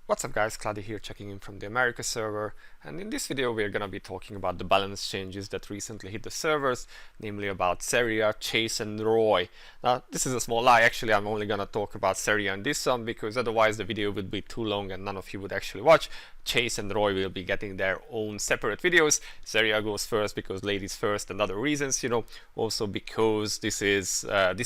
What's up guys, Cloudie here checking in from the America server, and in this video we're gonna be talking about the balance changes that recently hit the servers, namely about Seria, Chase and Roy. Now this is a small lie, actually I'm only gonna talk about Seria and this one because otherwise the video would be too long and none of you would actually watch. Chase and Roy will be getting their own separate videos. Seria goes first because ladies first and other reasons, also because this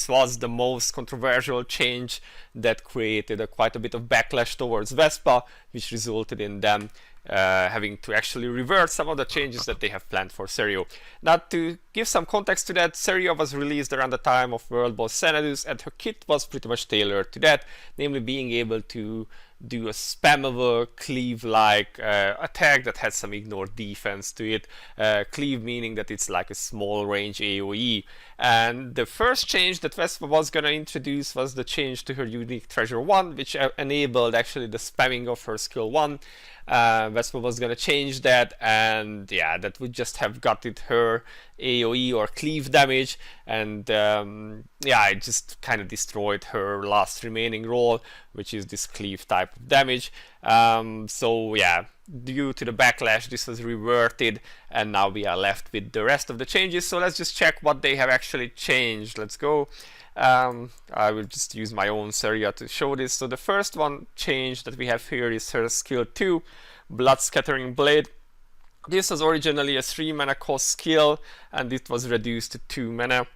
was the most controversial change that created quite a bit of backlash towards Vespa, which resulted in them having to actually revert some of the changes that they have planned for Seria. Now, to give some context to that, Seria was released around the time of World Boss Xanadus, and her kit was pretty much tailored to that, namely being able to do a spammable cleave-like attack that had some ignore defense to it. Cleave meaning that it's like a small range AoE. And the first change that Vespa was going to introduce was the change to her unique treasure 1, which enabled actually the spamming of her skill 1. Vespa was going to change that, and yeah, that would just have gotten her AoE or cleave damage, and yeah, it just kind of destroyed her last remaining role, which is this cleave type of damage. So yeah, due to the backlash this was reverted, and now we are left with the rest of the changes. So let's just check what they have actually changed. Let's go. I will just use my own Seria to show this. So the first one change that we have here is her skill 2, Blood Scattering Blade. This was originally a 3 mana cost skill, and it was reduced to 2 mana,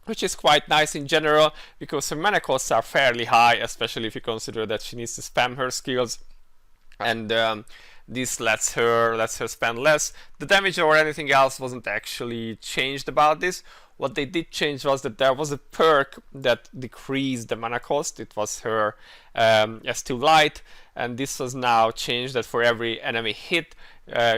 which is quite nice in general because her mana costs are fairly high, especially if you consider that she needs to spam her skills, and this lets her spend less. The damage or anything else wasn't actually changed about this. What they did change was that there was a perk that decreased the mana cost. It was her S2 Light, and this was now changed that for every enemy hit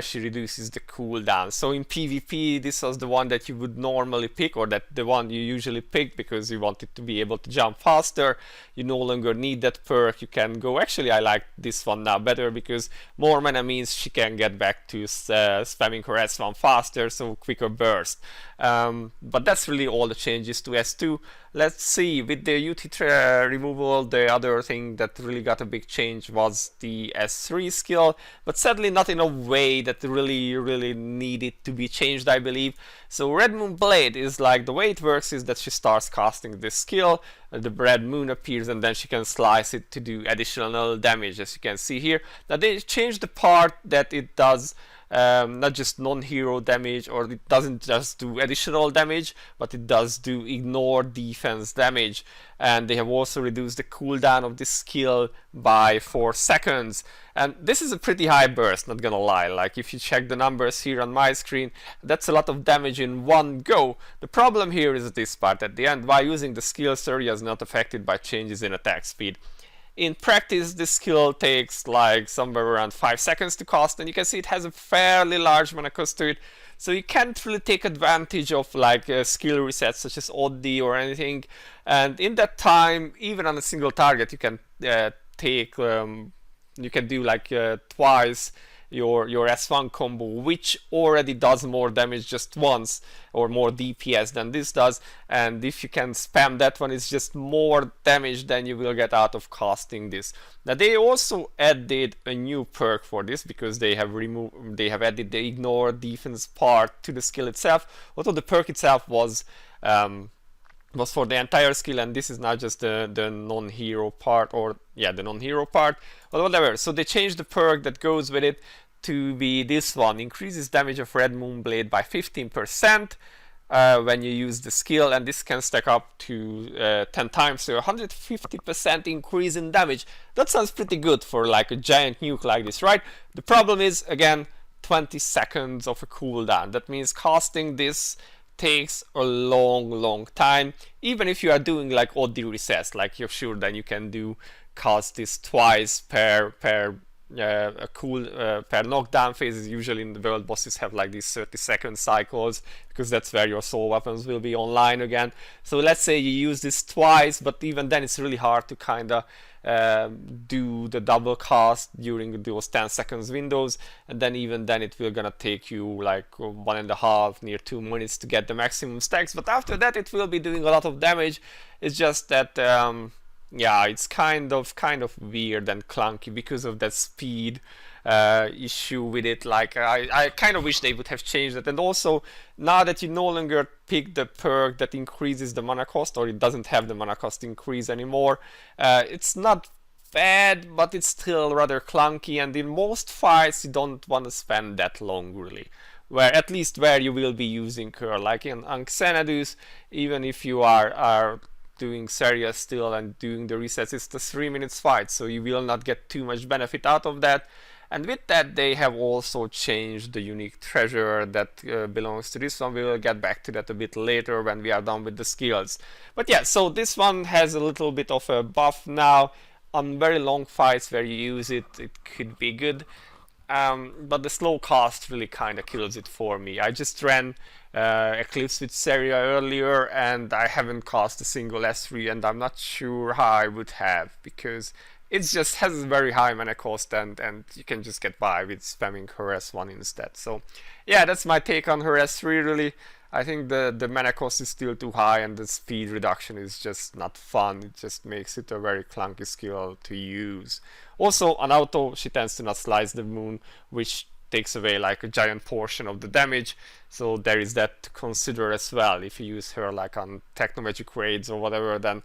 she reduces the cooldown. So in PvP this was the one that you would normally pick, or that the one you usually pick because you wanted to be able to jump faster. You no longer need that perk. You can go, actually I like this one now better because more mana means she can get back to spamming her S1 faster, so quicker burst. But that's really all the changes to S2. Let's see, with the UT removal, the other thing that really got a big change was the S3 skill, but sadly not in a way that really needed to be changed, I believe. So Red Moon Blade is like, the way it works is that she starts casting this skill, the red moon appears, and then she can slice it to do additional damage, as you can see here. Now they changed the part that it does not just non-hero damage, or it doesn't just do additional damage, but it does do ignore defense damage. And they have also reduced the cooldown of this skill by 4 seconds. And this is a pretty high burst, not gonna lie. Like, if you check the numbers here on my screen, that's a lot of damage in one go. The problem here is this part at the end. While using the skill, Seria is not affected by changes in attack speed. In practice, this skill takes like somewhere around 5 seconds to cast, and you can see it has a fairly large mana cost to it, so you can't really take advantage of like skill resets such as OD or anything. And in that time, even on a single target, you can you can do like twice your S1 combo, which already does more damage just once, or more DPS than this does. And if you can spam that one, it's just more damage than you will get out of casting this. Now they also added a new perk for this because they have added the ignore defense part to the skill itself. Although the perk itself was for the entire skill, and this is now just the non-hero part, or yeah, the non-hero part, or whatever. So they changed the perk that goes with it to be this one: increases damage of Red Moon Blade by 15% when you use the skill, and this can stack up to 10 times, so 150% increase in damage. That sounds pretty good for like a giant nuke like this, right? The problem is, again, 20 seconds of a cooldown. That means casting this takes a long time. Even if you are doing like odd resets, like you're sure then you can cast this twice per knockdown phases. Usually in the world bosses have like these 30-second cycles because that's where your soul weapons will be online again. So let's say you use this twice, but even then it's really hard to kinda do the double cast during those 10 seconds windows, and then even then it will gonna take you like 1.5 near 2 minutes to get the maximum stacks. But after that it will be doing a lot of damage. It's just that yeah, it's kind of weird and clunky because of that speed issue with it. Like I kind of wish they would have changed it. And also, now that you no longer pick the perk that increases the mana cost, or it doesn't have the mana cost increase anymore, it's not bad, but it's still rather clunky, and in most fights you don't want to spend that long really. Where at least where you will be using her, like in Xanadus, even if you are doing Seria still and doing the resets, it's the 3 minutes fight, so you will not get too much benefit out of that. And with that, they have also changed the unique treasure that belongs to this one. We will get back to that a bit later when we are done with the skills. But yeah, so this one has a little bit of a buff now. On very long fights where you use it, it could be good. But the slow cast really kind of kills it for me. I just ran Eclipse with Seria earlier, and I haven't cast a single S3, and I'm not sure how I would have, because it just has a very high mana cost, and you can just get by with spamming her S1 instead. So yeah, that's my take on her S3 really. I think the mana cost is still too high, and the speed reduction is just not fun. It just makes it a very clunky skill to use. Also, on auto, she tends to not slice the moon, which takes away like a giant portion of the damage. So there is that to consider as well. If you use her like on Technomagic raids or whatever, then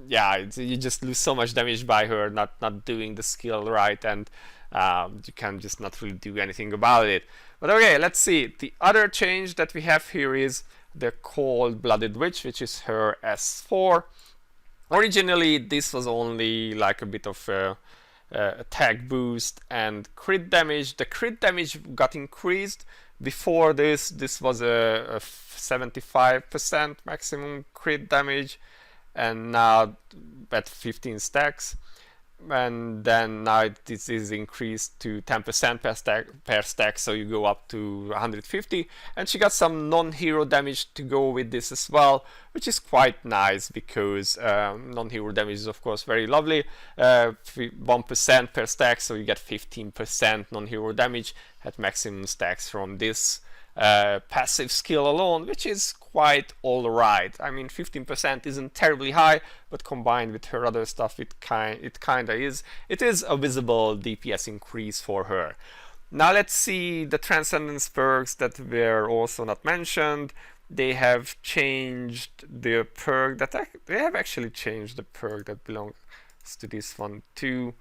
yeah, you just lose so much damage by her not doing the skill right, and you can just not really do anything about it. But okay, let's see. The other change that we have here is the Cold-Blooded Witch, which is her S4. Originally, this was only like a bit of a attack boost and crit damage. The crit damage got increased. Before this was a 75% maximum crit damage, and now at 15 stacks. And then now this is increased to 10% per stack, so you go up to 150. And she got some non-hero damage to go with this as well, which is quite nice, because non-hero damage is of course very lovely. 1% per stack, so you get 15% non-hero damage at maximum stacks from this passive skill alone, which is quite alright. I mean, 15% isn't terribly high, but combined with her other stuff, it kinda is. It is a visible DPS increase for her. Now let's see the Transcendence perks that were also not mentioned. They have changed the perk that they have actually changed the perk that belongs to this one too.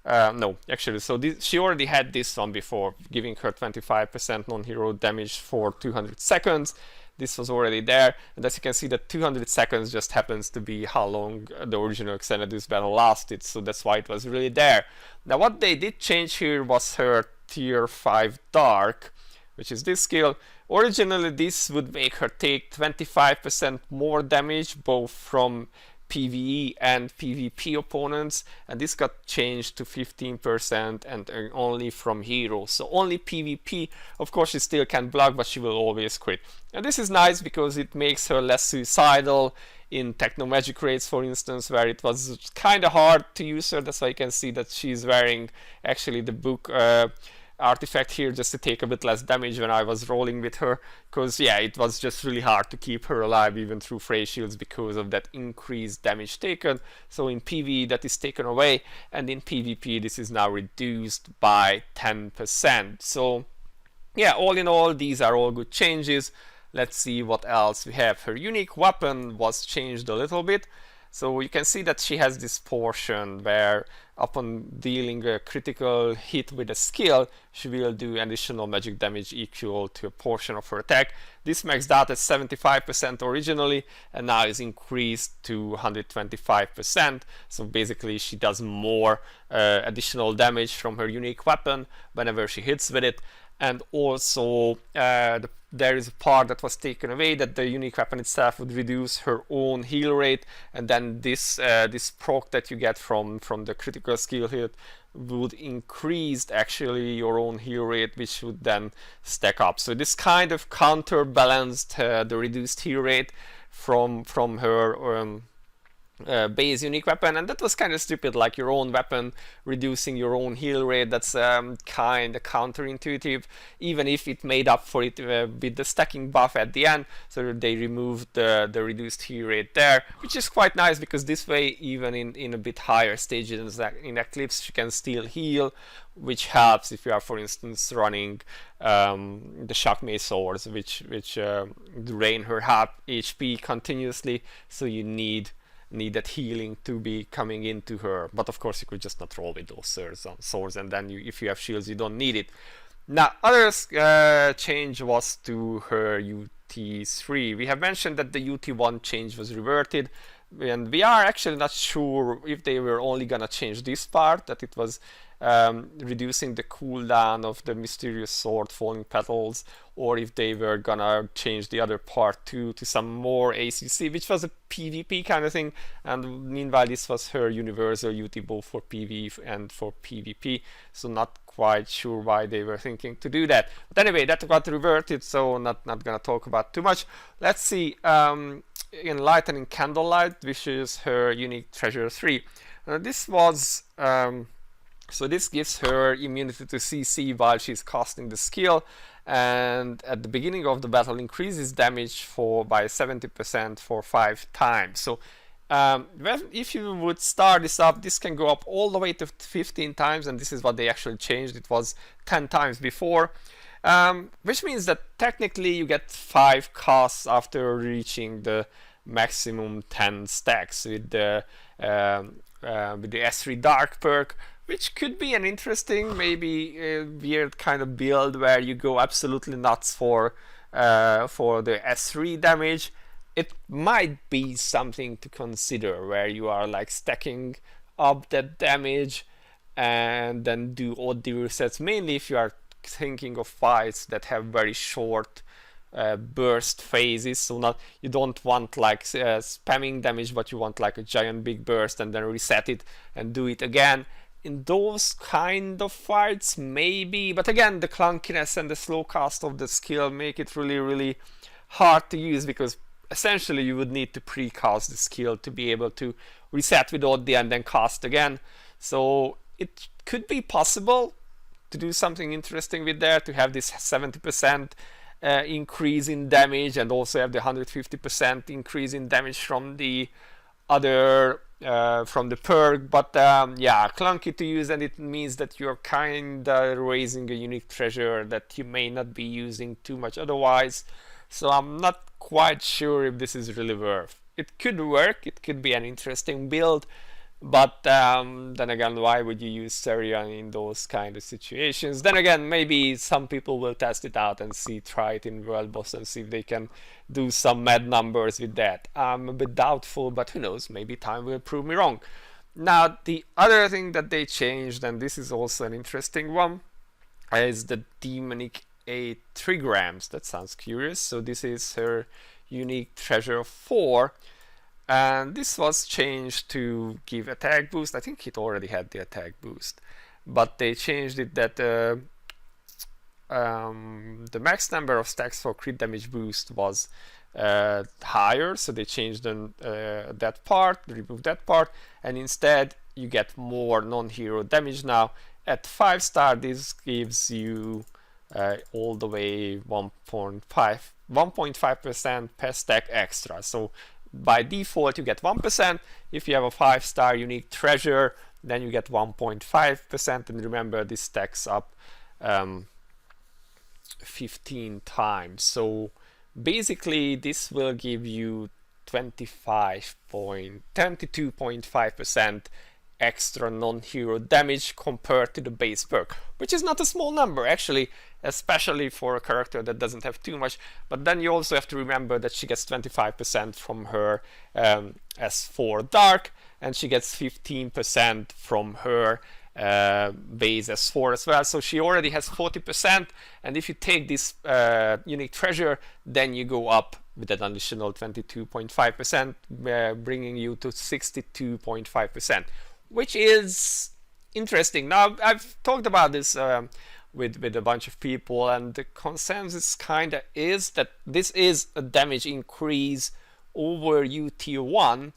No, actually, so she already had this one before, giving her 25% non-hero damage for 200 seconds. This was already there, and as you can see, that 200 seconds just happens to be how long the original Xanadus battle lasted, so that's why it was really there. Now, what they did change here was her tier 5 Dark, which is this skill. Originally, this would make her take 25% more damage, both from PvE and PvP opponents, and this got changed to 15% and only from heroes. So only PvP, of course she still can block, but she will always crit. And this is nice because it makes her less suicidal in Technomagic raids, for instance, where it was kind of hard to use her. That's why you can see that she's wearing actually the book artifact here just to take a bit less damage when I was rolling with her, because yeah, it was just really hard to keep her alive even through Phase Shields because of that increased damage taken. So in PvE that is taken away, and in PvP this is now reduced by 10%. So yeah, all in all, these are all good changes. Let's see what else we have. Her unique weapon was changed a little bit. So you can see that she has this portion where upon dealing a critical hit with a skill, she will do additional magic damage equal to a portion of her attack. This maxed out at 75% originally, and now is increased to 125%. So basically she does more additional damage from her unique weapon whenever she hits with it. And also there is a part that was taken away, that the unique weapon itself would reduce her own heal rate, and then this proc that you get from the critical skill hit would increase actually your own heal rate, which would then stack up. So this kind of counterbalanced the reduced heal rate from her base unique weapon, and that was kind of stupid, like your own weapon reducing your own heal rate. That's kind of counterintuitive, even if it made up for it with the stacking buff at the end. So they removed the reduced heal rate there, which is quite nice, because this way, even in a bit higher stages in Eclipse, you can still heal, which helps if you are, for instance, running the shock mace swords, which drain her HP continuously, so you need that healing to be coming into her. But of course, you could just not roll with those swords, and then if you have shields, you don't need it. Now, other change was to her UT3. We have mentioned that the UT1 change was reverted, and we are actually not sure if they were only gonna change this part, that it was reducing the cooldown of the mysterious sword falling petals, or if they were gonna change the other part too to some more ACC, which was a PvP kind of thing. And meanwhile, this was her universal UT both for PvE and for PvP, so not quite sure why they were thinking to do that. But anyway, that got reverted, so not gonna talk about too much. Let's see, Enlightening Candlelight, which is her unique treasure 3. This was so this gives her immunity to CC while she's casting the skill, and at the beginning of the battle increases damage by 70% for 5 times. So if you would start this up, this can go up all the way to 15 times, and this is what they actually changed. It was 10 times before, which means that technically you get 5 casts after reaching the maximum 10 stacks with the S3 Dark perk, which could be an interesting, maybe weird kind of build where you go absolutely nuts for the S3 damage. It might be something to consider, where you are like stacking up that damage and then do odd resets, mainly if you are thinking of fights that have very short burst phases. So you don't want like spamming damage, but you want like a giant big burst and then reset it and do it again. In those kind of fights, maybe, but again, the clunkiness and the slow cast of the skill make it really hard to use, because essentially you would need to pre-cast the skill to be able to reset with Oddie and then cast again. So it could be possible to do something interesting with there, to have this 70% increase in damage, and also have the 150% increase in damage from the other from the perk. But yeah, clunky to use, and it means that you're kinda raising a unique treasure that you may not be using too much otherwise. So I'm not quite sure if this is really worth. It could work, it could be an interesting build, but then again, why would you use Seria in those kind of situations? Then again, maybe some people will test it out and try it in World Boss and see if they can do some mad numbers with that. I'm a bit doubtful, but who knows, maybe time will prove me wrong. Now, the other thing that they changed, and this is also an interesting one, is the demonic 8 trigrams. That sounds curious. So this is her unique treasure 4. And this was changed to give attack boost. I think it already had the attack boost, but they changed it that the max number of stacks for crit damage boost was higher, so they changed that part, removed that part, and instead you get more non-hero damage now. At 5-star, this gives you all the way 1.5% per stack extra. So by default, you get 1%. If you have a 5-star unique treasure, then you get 1.5%. And remember, this stacks up 15 times. So basically, this will give you 22.5% extra non-hero damage compared to the base perk, which is not a small number actually, especially for a character that doesn't have too much. But then you also have to remember that she gets 25% from her S4 Dark, and she gets 15% from her base S4 as well. So she already has 40%, and if you take this unique treasure, then you go up with an additional 22.5%, bringing you to 62.5%, which is interesting. Now, I've talked about this with a bunch of people, and the consensus kinda is that this is a damage increase over UT1,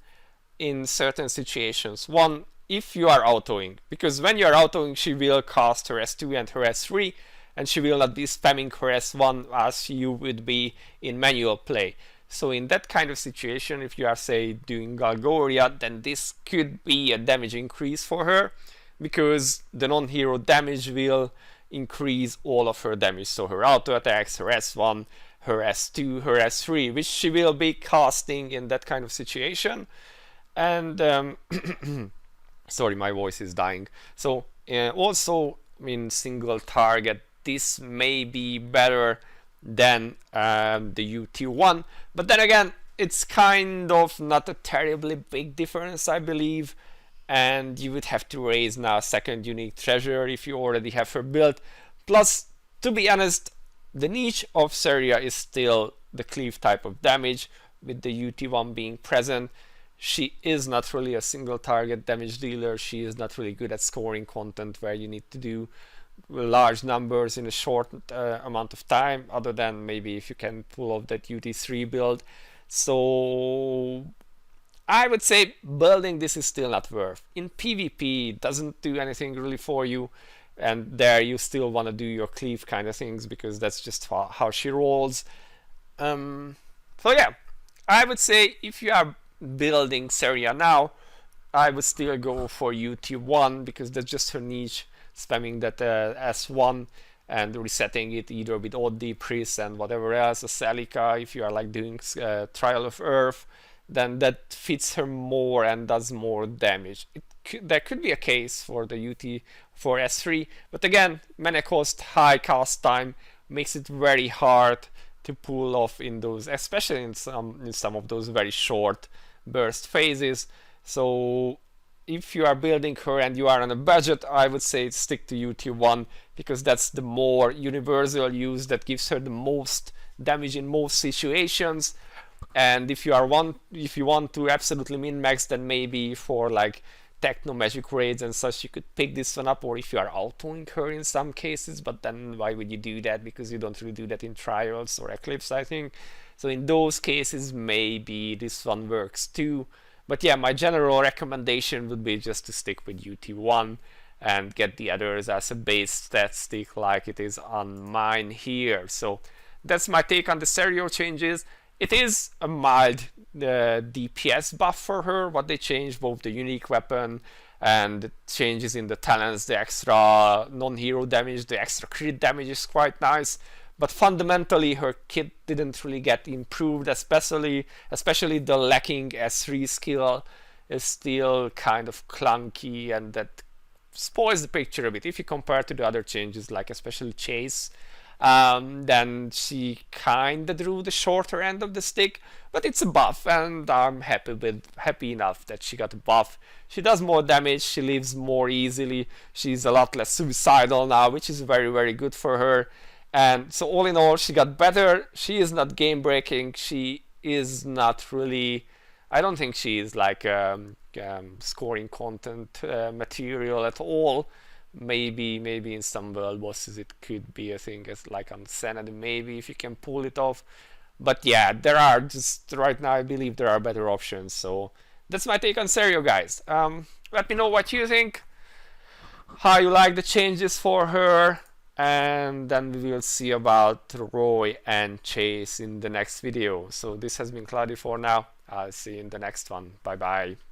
in certain situations. One, if you are autoing, because when you are autoing, she will cast her S2 and her S3, and she will not be spamming her S1 as you would be in manual play. So in that kind of situation, if you are, say, doing Galgoria, then this could be a damage increase for her, because the non-hero damage will increase all of her damage. So her auto attacks, her S1, her S2, her S3, which she will be casting in that kind of situation. And sorry, my voice is dying. So also in single target, this may be better than the UT1, but then again, it's kind of not a terribly big difference, I believe. And you would have to raise now a second unique treasure if you already have her built. Plus, to be honest, the niche of Seria is still the cleave type of damage, with the UT1 being present. She is not really a single target damage dealer. She is not really good at scoring content where you need to do large numbers in a short amount of time, other than maybe if you can pull off that UT3 build. So I would say building this is still not worth. In PvP, it doesn't do anything really for you, and there you still want to do your cleave kind of things, because that's just how she rolls. So yeah, I would say if you are building Seria now, I would still go for UT1, because that's just her niche, spamming that S1 and resetting it either with OD, Priest and whatever else, a Celica, if you are like doing Trial of Earth, then that fits her more and does more damage. There could be a case for the UT for S3, but again, mana cost, high cast time makes it very hard to pull off in those, especially in some of those very short burst phases. So if you are building her and you are on a budget, I would say stick to UT1, because that's the more universal use that gives her the most damage in most situations. And if you want to absolutely min-max, then maybe for like techno magic raids and such, you could pick this one up, or if you are autoing her in some cases, but then why would you do that? Because you don't really do that in trials or eclipse, I think. So in those cases, maybe this one works too. But yeah, my general recommendation would be just to stick with UT1 and get the others as a base stat stick like it is on mine here. So that's my take on the Seria changes. It is a mild DPS buff for her, what they changed, both the unique weapon and the changes in the talents, the extra non-hero damage, the extra crit damage is quite nice. But fundamentally, her kit didn't really get improved, especially the lacking S3 skill is still kind of clunky, and that spoils the picture a bit. If you compare to the other changes, like especially Chase, then she kinda drew the shorter end of the stick, but it's a buff, and I'm happy enough that she got a buff. She does more damage, she lives more easily, she's a lot less suicidal now, which is very, very good for her. And so all in all, she got better. She is not game breaking. She is not really, I don't think she is like scoring content material at all. Maybe in some world bosses it could be a thing, as like on Sanity, maybe if you can pull it off. But yeah, there are just right now, I believe there are better options. So that's my take on Seria, guys. Let me know what you think, how you like the changes for her, and then we will see about Roy and Chase in the next video. So this has been Cloudie for now. I'll see you in the next one. Bye bye.